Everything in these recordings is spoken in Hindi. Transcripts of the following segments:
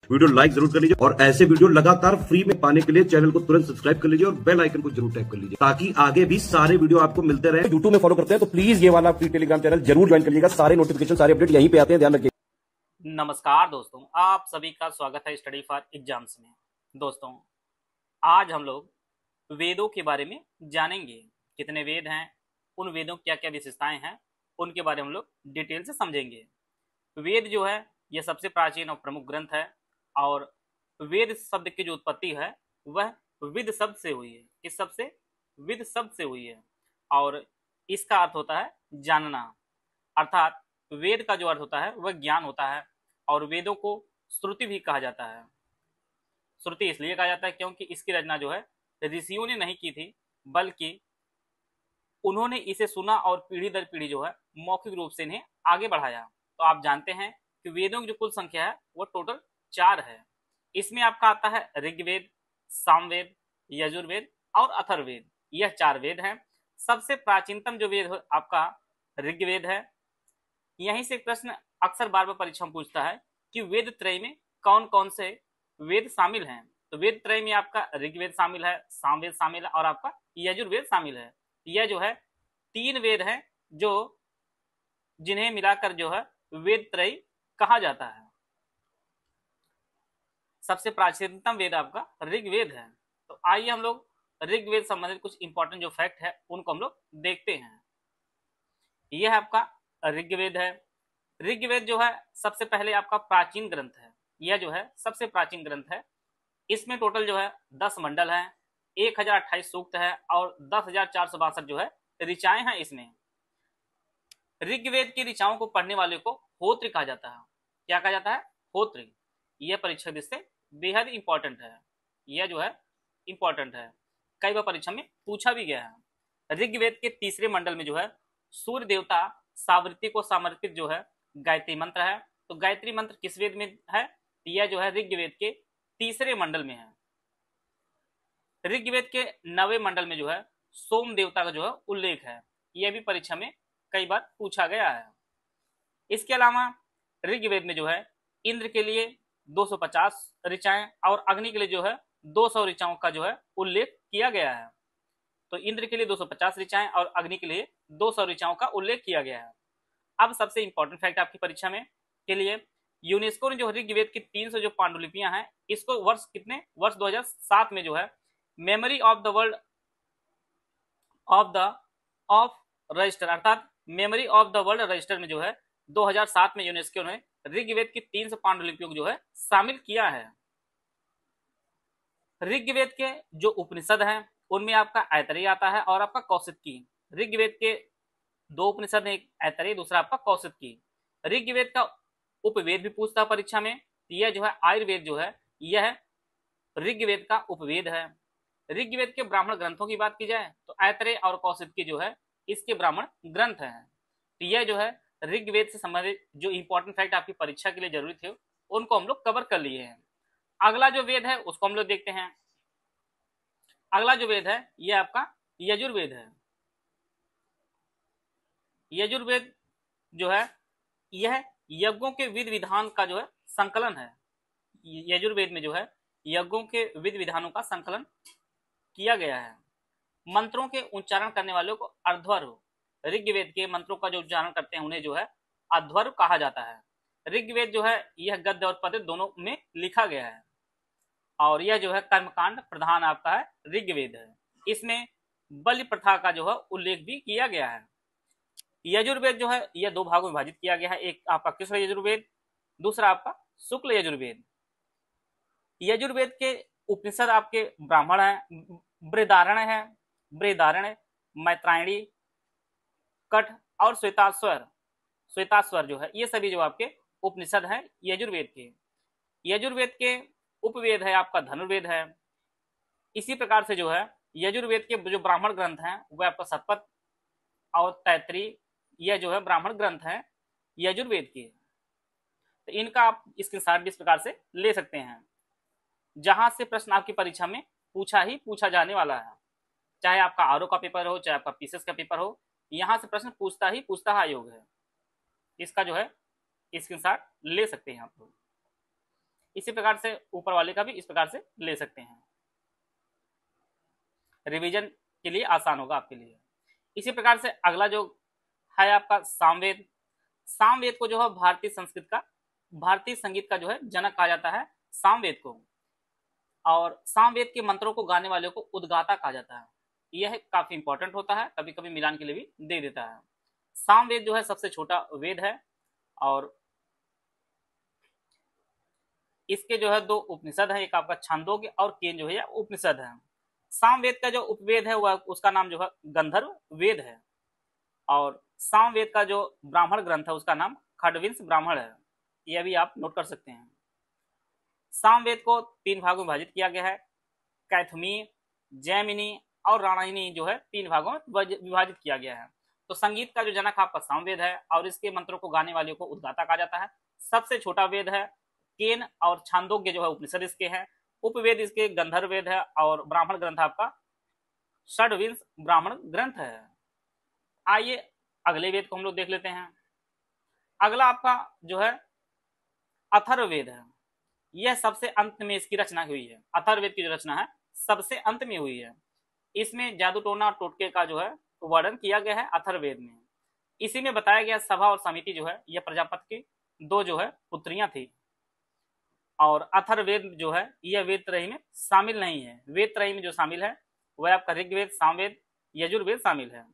वीडियो लाइक जरूर कर लीजिए और ऐसे वीडियो लगातार फ्री में पाने के लिए चैनल को तुरंत सब्सक्राइब कर लीजिए और बेल आइकन को जरूर टैप कर लीजिए ताकि आगे भी सारे वीडियो आपको मिलते रहे। यूट्यूब में फॉलो करते हैं तो प्लीज ये वाला फ्री टेलीग्राम चैनल जरूर ज्वाइन करिएगा। सारे नोटिफिकेशन सारे अपडेट यहीं पे आते हैं, ध्यान रखिए। नमस्कार दोस्तों, आप सभी का स्वागत है स्टडी फॉर एग्जाम्स में। दोस्तों, आज हम लोग वेदों के बारे में जानेंगे। कितने वेद हैं, उन वेदों की क्या क्या विशेषताएं हैं, उनके बारे में हम लोग डिटेल से समझेंगे। वेद जो है यह सबसे प्राचीन और प्रमुख ग्रंथ है और वेद शब्द की जो उत्पत्ति है वह विद शब्द से हुई है। किस शब्द से? विद शब्द से हुई है और इसका अर्थ होता है जानना। अर्थात वेद का जो अर्थ होता है वह ज्ञान होता है और वेदों को श्रुति भी कहा जाता है। श्रुति इसलिए कहा जाता है क्योंकि इसकी रचना जो है ऋषियों ने नहीं की थी, बल्कि उन्होंने इसे सुना और पीढ़ी दर पीढ़ी जो है मौखिक रूप से इन्हें आगे बढ़ाया। तो आप जानते हैं कि वेदों की जो कुल संख्या है वो टोटल 4 है। इसमें आपका आता है ऋग्वेद, सामवेद, यजुर्वेद और अथर्ववेद। यह 4 वेद हैं। सबसे प्राचीनतम जो वेद आपका ऋग्वेद है। यहीं से एक प्रश्न अक्सर बार बार परीक्षा में पूछता है कि वेद त्रय में कौन कौन से वेद शामिल हैं। तो वेद त्रय में आपका ऋग्वेद शामिल है, सामवेद शामिल है और आपका यजुर्वेद शामिल है। यह जो है 3 वेद हैं जो जिन्हें मिलाकर जो है वेद त्रय कहा जाता है। सबसे प्राचीनतम वेद आपका ऋग्वेद है। तो आइए हम लोग ऋग्वेद संबंधित कुछ इंपॉर्टेंट जो फैक्ट है उनको हम लोग देखते हैं। यह आपका ऋग्वेद है। ऋग्वेद जो है सबसे पहले आपका प्राचीन ग्रंथ है। यह जो है सबसे प्राचीन ग्रंथ है। इसमें टोटल जो है 10 मंडल हैं, 1028 सूक्त है और 10,462 जो है ऋचाएं हैं। इसमें ऋग्वेद की ऋचाओं को पढ़ने वाले को होत्र कहा जाता है। क्या कहा जाता है? होत्र। यह परीक्षा दृष्टि से बेहद इंपॉर्टेंट है। यह जो है इंपॉर्टेंट है, कई बार परीक्षा में पूछा भी गया है। ऋग्वेद के तीसरे मंडल में जो है सूर्य देवता सावृत्ति को समर्पित जो है गायत्री मंत्र है। तो गायत्री मंत्र किस वेद में है? यह जो है ऋग्वेद के तीसरे मंडल में है। ऋग्वेद के 9वें मंडल में जो है सोम देवता का जो है उल्लेख है। यह भी परीक्षा में कई बार पूछा गया है। इसके अलावा ऋग्वेद में जो है इंद्र के लिए 250 ऋचाएं और अग्नि के लिए जो है 200 ऋचाओं का जो है उल्लेख किया गया है। तो इंद्र के लिए 250 ऋचाएं और अग्नि के लिए 200 ऋचाओं का उल्लेख किया गया है। अब सबसे इंपॉर्टेंट फैक्ट आपकी परीक्षा में के लिए, यूनेस्को ने जो ऋग्वेद की 300 जो पांडुलिपियां हैं इसको वर्ष 2007 में जो है memory of the world of register अर्थात memory of the world register में जो है 2007 में यूनेस्को ने ऋग्वेद की 300 पांडुलिपियों को जो है शामिल किया है। ऋग्वेद के जो उपनिषद हैं उनमें आपका ऐतरेय आता है और आपका कौशिकी। ऋग्वेद के 2 उपनिषद हैं, एक ऐतरेय दूसरा आपका कौशिकी। ऋग्वेद का उपवेद भी पूछता है परीक्षा में। यह जो है आयुर्वेद जो है यह ऋग्वेद का उपवेद है। ऋग्वेद के ब्राह्मण ग्रंथों की बात की जाए तो ऐतरेय और कौशिकी जो है इसके ब्राह्मण ग्रंथ हैं। तो यह जो है ऋग्वेद से संबंधित जो इंपॉर्टेंट फैक्ट आपकी परीक्षा के लिए जरूरी थे उनको हम लोग कवर कर लिए हैं। अगला जो वेद है उसको हम लोग देखते हैं। अगला जो वेद है यह आपका यजुर्वेद है। यजुर्वेद जो है यह यज्ञों के विधि विधान का जो है संकलन है। यजुर्वेद में जो है यज्ञों के विधि विधानों का संकलन किया गया है। मंत्रों के उच्चारण करने वालों को अध्वर्यु, ऋग्वेद के मंत्रों का जो उच्चारण करते हैं उन्हें जो है अध्वर्यु कहा जाता है। ऋग्वेद जो है यह गद्य और पद्य दोनों में लिखा गया है और यह जो है कर्मकांड प्रधान आपका है ऋग्वेद है। इसमें बलि प्रथा का जो है उल्लेख भी किया गया है। यजुर्वेद जो है यह 2 भागों में विभाजित किया गया है। एक आपका कृष्ण यजुर्वेद, दूसरा आपका शुक्ल यजुर्वेद। यजुर्वेद के उपनिषद आपके ब्राह्मण है, बृहदारण्य, मैत्रायणी, कठ और श्वेताश्वर जो है ये सभी जो आपके उपनिषद हैं यजुर्वेद के। यजुर्वेद के उपवेद है आपका धनुर्वेद है। इसी प्रकार से जो है यजुर्वेद के जो ब्राह्मण ग्रंथ हैं वह आपका शतपथ और तैत्रीय, यह जो है ब्राह्मण ग्रंथ हैं यजुर्वेद के। तो इनका आप स्क्रीनशॉट भी इस प्रकार से ले सकते हैं, जहां से प्रश्न आपकी परीक्षा में पूछा जाने वाला है। चाहे आपका आरओ का पेपर हो, चाहे आपका पीसीएस का पेपर हो, यहां से प्रश्न पूछता आयोग है। इसका जो है स्क्रीनशॉट ले सकते हैं आप लोग। इसी प्रकार से ऊपर वाले का भी इस प्रकार से ले सकते हैं, रिवीजन के लिए आसान होगा आपके लिए। इसी प्रकार से अगला जो है आपका सामवेद। सामवेद को जो है भारतीय संगीत का जो है जनक कहा जाता है सामवेद को, और सामवेद के मंत्रों को गाने वाले को उद्गाता कहा जाता है। यह काफी इंपॉर्टेंट होता है, कभी कभी मिलान के लिए भी दे देता है। सामवेद जो है सबसे छोटा वेद है, और इसके जो है दो उपनिषद है, एक आपका छांदोग्य और केन जो है उपनिषद है। सामवेद का जो उपवेद है वह उसका नाम जो है गंधर्व वेद है, और सामवेद का जो ब्राह्मण ग्रंथ है उसका नाम खडविंश ब्राह्मण है। यह भी आप नोट कर सकते हैं। सामवेद को 3 भागों में विभाजित किया गया है, कैथमी, जैमिनी और राणायनी जो है 3 भागों में विभाजित किया गया है। तो संगीत का जो जनक आपका सामवेद है, और इसके मंत्रों को गाने वाले को उद्गाता कहा जाता है। सबसे छोटा वेद है केन, और छांदोग्य जो है उपनिषद इसके हैं। उपवेद इसके गंधर्व वेद है, और ब्राह्मण ग्रंथ आपका षड्विंश ब्राह्मण ग्रंथ है। आइए अगले वेद को हम लोग देख लेते हैं। अगला आपका जो है अथर्ववेद है। यह सबसे अंत में इसकी रचना हुई है। अथर्ववेद की जो रचना है सबसे अंत में हुई है। इसमें जादू टोना और टोटके का जो है वर्णन किया गया है अथर्ववेद में। इसी में बताया गया सभा और समिति जो है यह प्रजापति की 2 जो है पुत्रियां थी, और अथर्ववेद जो है यह वेद त्रयी में शामिल नहीं है। वेद त्रयी में जो शामिल है वह आपका ऋग्वेद, सामवेद, यजुर्वेद शामिल है।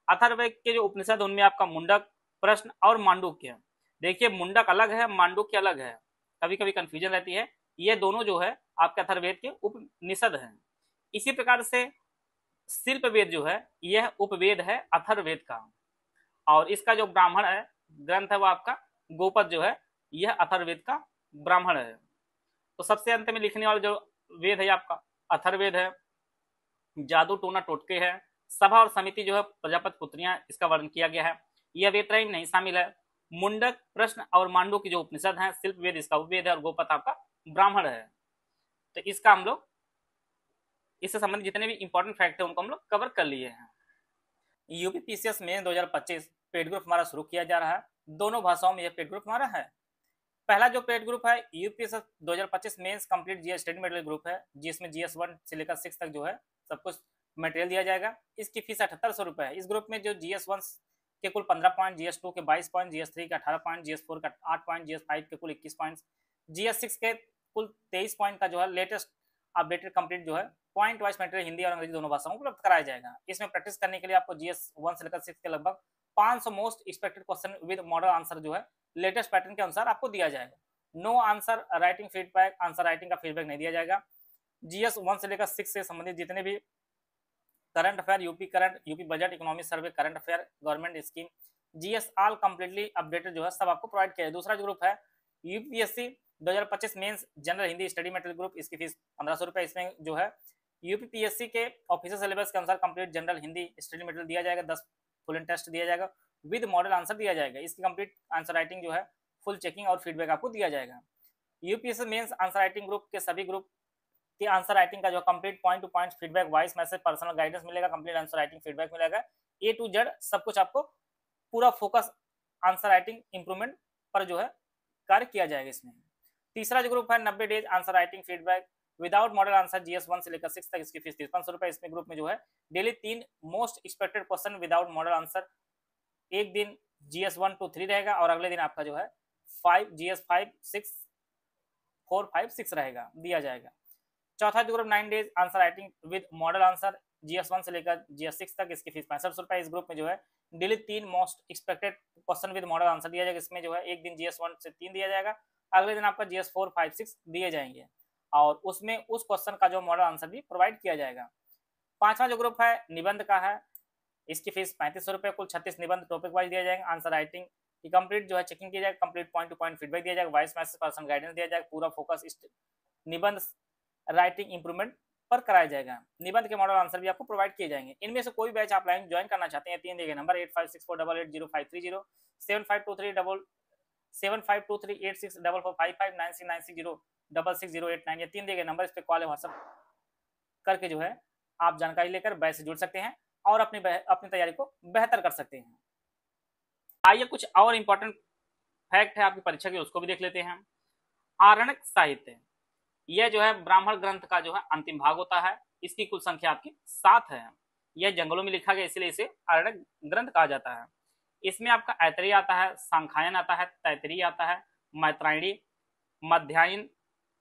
अथर्ववेद के जो उपनिषद उनमें आपका मुंडक, प्रश्न और मांडुक्य। देखिए मुंडक अलग है, मांडुक्य अलग है, कभी कभी कंफ्यूजन रहती है। ये दोनों जो है आपके अथर्ववेद के उपनिषद हैं। इसी प्रकार से शिल्पवेद जो है यह उपवेद है अथर्ववेद का, और इसका जो ब्राह्मण है ग्रंथ है वो आपका गोपद जो है यह अथर्ववेद का ब्राह्मण है। तो सबसे अंत में लिखने वाला जो वेद है आपका अथर्ववेद है। जादू टोना टोटके है, सभा और समिति जो है प्रजापति पुत्रियां, इसका वर्णन किया गया है। यह वेद त्रयी में नहीं शामिल है। मुंडक, प्रश्न और मांडू की जो उपनिषद है, शिल्पवेद इसका उपवेद है, और गोपद आपका ब्राह्मण है। तो इसका हम लोग इससे संबंधित जितने भी इंपॉर्टेंट फैक्ट है उनको हम लोग कवर कर लिए हैं। यूपीपीसीएस में 2025 पेड ग्रुप हमारा शुरू किया जा रहा है। दोनों भाषाओं में यह पेड ग्रुप हमारा है। पहला जो पेड ग्रुप है UPSC 2025 mains complete GS study material group है, जिसमें जीएस 1 से लेकर 6 तक जो है सब कुछ मटेरियल दिया जाएगा। इसकी फीस 7800 रुपये है। इस ग्रुप में जो जीएस 1 के कुल 15 पॉइंट, जीएस 2 के 22 पॉइंट, जीएस 3 के 18 पॉइंट, जीएस 4 का 8 पॉइंट, जीएस 5 के कुल 21 पॉइंट, जीएस 6 के कुल 23 पॉइंट का जो है लेटेस्ट अपडेटेड कंप्लीट जो है पॉइंट वाइज मटेरियल हिंदी और अंग्रेजी दोनों भाषाओं को उपलब्ध कराया जाएगा। इसमें प्रैक्टिस करने के लिए आपको जीएस 1 से लेकर 6 के लगभग 500 most expected question with model answer जो है लेटेस्ट पैटर्न के अनुसार आपको दिया जाएगा। No answer writing feedback, answer writing का फीडबैक नहीं दिया जाएगा। जीएस 1 से लेकर 6 से संबंधित जितने भी current affair, UP current, UP budget, economy survey, current affair, government scheme, GS all completely updated जो है सब आपको प्रोवाइड किया है। दूसरा ग्रुप है UPSC 2025 mains general Hindi study material group. इसकी फीस 1500 रुपये। इसमें जो है यूपीपीएससी के ऑफिशियल सिलेबस के अनुसार complete general Hindi study material दिया जाएगा। 10 फुल एंड टेस्ट दिया जाएगा, विद मॉडल आंसर दिया जाएगा। इसकी कंप्लीट आंसर राइटिंग जो है फुल चेकिंग और फीडबैक आपको दिया जाएगा। UPSC mains answer writing group के सभी ग्रुप की आंसर राइटिंग का जो complete point to point feedback, voice message, personal guidance मिलेगा, कंप्लीट आंसर राइटिंग फीडबैक मिलेगा, ए टू जेड सब कुछ आपको पूरा फोकस आंसर राइटिंग इंप्रूवमेंट पर जो है कार्य किया जाएगा इसमें। तीसरा जो ग्रुप है 90 days answer writing feedback without model answer, GS 1 से लेकर 6 तक। इसकी फीस 5300 रुपये। इसमें ग्रुप में जो है daily 3 most expected question without model answer, एक दिन जीएस 1 to 3 रहेगा, और अगले दिन आपका जो है 5 जीएस 5 6 4 5 6 रहेगा, दिया जाएगा। चौथा group 9 days answer writing with model answer, GS 1 से लेकर जीएस 6 तक। इसकी फीस 6500 रुपये। इस ग्रुप में जो है daily 3 most expected question with model answer दिया जाएगा। इसमें जो है एक दिन जीएस 1 से 3 दिया जाएगा, अगले दिन आपका जीएस 4 5 6 दिए जाएंगे, और उसमें उस क्वेश्चन का जो मॉडल आंसर भी प्रोवाइड किया जाएगा। पांचवा जो ग्रुप है निबंध का है। इसकी फीस 3500 रुपये। कुल 36 निबंध टॉपिक वाइज दिया जाएगा। आंसर राइटिंग की कंप्लीट जो है चेकिंग किया जाएगा, complete point to point feedback दिया जाएगा, वॉइस मैसेज, पर्सनल गाइडेंस दिया जाएगा, पूरा फोकस निबंध राइटिंग इंप्रूवमेंट पर कराया जाएगा। निबंध के मॉडल आंसर भी आपको प्रोवाइड किए जाएंगे। इनमें से कोई बैच आप लाइन ज्वाइन करना चाहते हैं, 3 दिए गए नंबर 8564880530, 7523864455, 96960655, ये 3 दिए गए नंबर। इस पर कॉल या व्हाट्सएप करके जो है आप जानकारी लेकर बैच से जुड़ सकते हैं और अपनी तैयारी को बेहतर कर सकते हैं। आइए कुछ और इंपॉर्टेंट फैक्ट है आपकी परीक्षा के, उसको भी देख लेते हैं। आरण्यक साहित्य, यह जो है ब्राह्मण ग्रंथ का जो है अंतिम भाग होता है। इसकी कुल संख्या आपकी 7 है। यह जंगलों में लिखा गया, इसलिए इसे आरण्यक ग्रंथ कहा जाता है। इसमें आपका ऐतरेय आता है, सांख्यायन आता है, तैतरीय आता है, मैत्रायणी,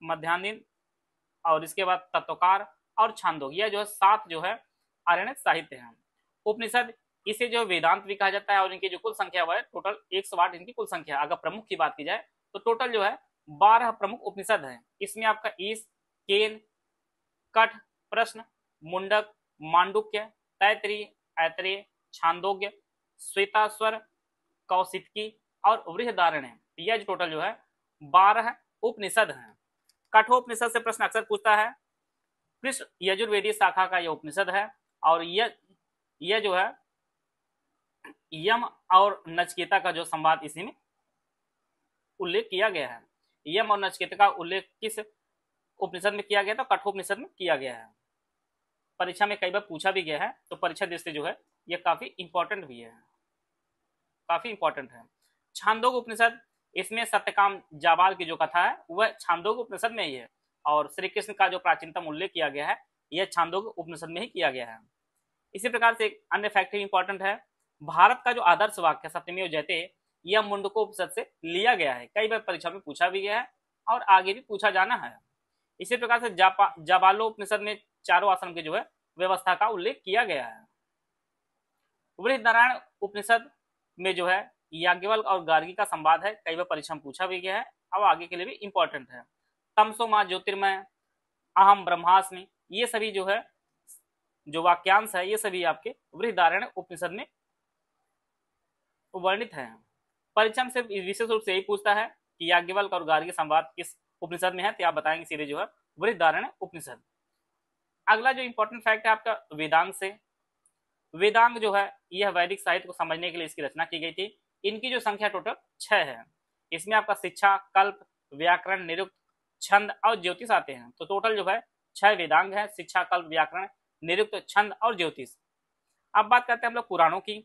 मध्यान्ह और इसके बाद तत्वकार और छांदोग्य, यह जो है 7 जो है आरण्यक साहित्य हैं। उपनिषद, इसे जो वेदांत भी कहा जाता है और इनकी जो कुल संख्या है टोटल 108 इनकी कुल संख्या। अगर प्रमुख की बात की जाए तो टोटल जो है 12 प्रमुख उपनिषद हैं। इसमें आपका ईश, केन, कठ, प्रश्न, मुंडक, मांडुक्य, तैतरीय, ऐतरेय, छांदोग्य, श्वेताश्वर, कौशिकी और बृहदारण्य, यह जो टोटल जो है 12 उपनिषद हैं। कठोपनिषद से प्रश्न अक्सर पूछता है। कृष्ण यजुर्वेदी शाखा का यह उपनिषद है और यह जो है यम और नचिकेता का जो संवाद इसी में उल्लेख किया गया है। यम और नचिकेता का उल्लेख किस उपनिषद में किया गया था? कठोपनिषद में किया गया है। परीक्षा में कई बार पूछा भी गया है, तो परीक्षा दृष्टि जो है यह काफी इंपॉर्टेंट भी है, काफी इंपॉर्टेंट है। छांदोग्य उपनिषद, इसमें सत्यकाम जाबाल की जो कथा है वह छांदोग्य उपनिषद में ही है और श्री कृष्ण का जो प्राचीनतम उल्लेख किया गया है यह छांदोग्य उपनिषद में ही किया गया है। इसी प्रकार से एक अन्य फैक्ट इंपॉर्टेंट है, भारत का जो आदर्श वाक्य सत्यमेव जयते, यह मुंडकोपनिषद से लिया गया है। कई बार परीक्षा में पूछा भी गया है और आगे भी पूछा जाना है। इसी प्रकार से जाबालोपनिषद में चारों आश्रम की जो है व्यवस्था का उल्लेख किया गया है। बृहदारण्यक उपनिषद में जो है याज्ञवल्क्य और गार्गी का संवाद है, कई बार परीक्षा में पूछा भी गया है और आगे के लिए भी इंपॉर्टेंट है। तमसो मां ज्योतिर्मय, अहम ब्रह्मास्मि, ये सभी जो है जो वाक्यांश है ये सभी आपके बृहदारण्यक उपनिषद में वर्णित है। परीक्षा में सिर्फ विशेष रूप से यही पूछता है कि याज्ञवल्क्य और गार्गी संवाद किस उपनिषद में है, तो आप बताएंगे सीधे जो है बृहदारण्यक उपनिषद। अगला जो इंपॉर्टेंट फैक्ट है आपका वेदांग से। वेदांग जो है यह वैदिक साहित्य को समझने के लिए इसकी रचना की गई थी। इनकी जो संख्या टोटल 6 है। इसमें आपका शिक्षा, कल्प, व्याकरण, निरुक्त, छंद और ज्योतिष आते हैं। तो टोटल जो है 6 वेदांग है, शिक्षा, कल्प, व्याकरण, निरुक्त, छंद और ज्योतिष। अब बात करते हैं हम लोग पुराणों की।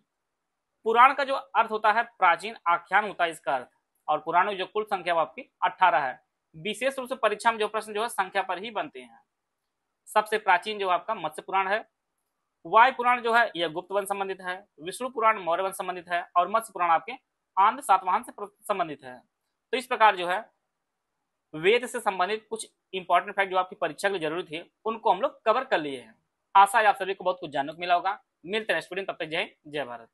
पुराण का जो अर्थ होता है प्राचीन आख्यान होता है इसका अर्थ, और पुराणों की जो कुल संख्या आपकी 18 है। विशेष रूप से परीक्षा में जो प्रश्न जो है संख्या पर ही बनते हैं। सबसे प्राचीन जो आपका मत्स्य पुराण है, वायु पुराण जो है यह गुप्त वंश संबंधित है, विष्णु पुराण मौर्य वंश संबंधित है और मत्स्य पुराण आपके आंध्र सातवाहन से संबंधित है। तो इस प्रकार जो है वेद से संबंधित कुछ इंपॉर्टेंट फैक्ट जो आपकी परीक्षा के लिए जरूरी थे उनको हम लोग कवर कर लिए हैं। आशा है आप सभी को बहुत कुछ जानने को मिला होगा। मिलते हैं स्टूडेंट, तब तक जय हिंद, जय भारत।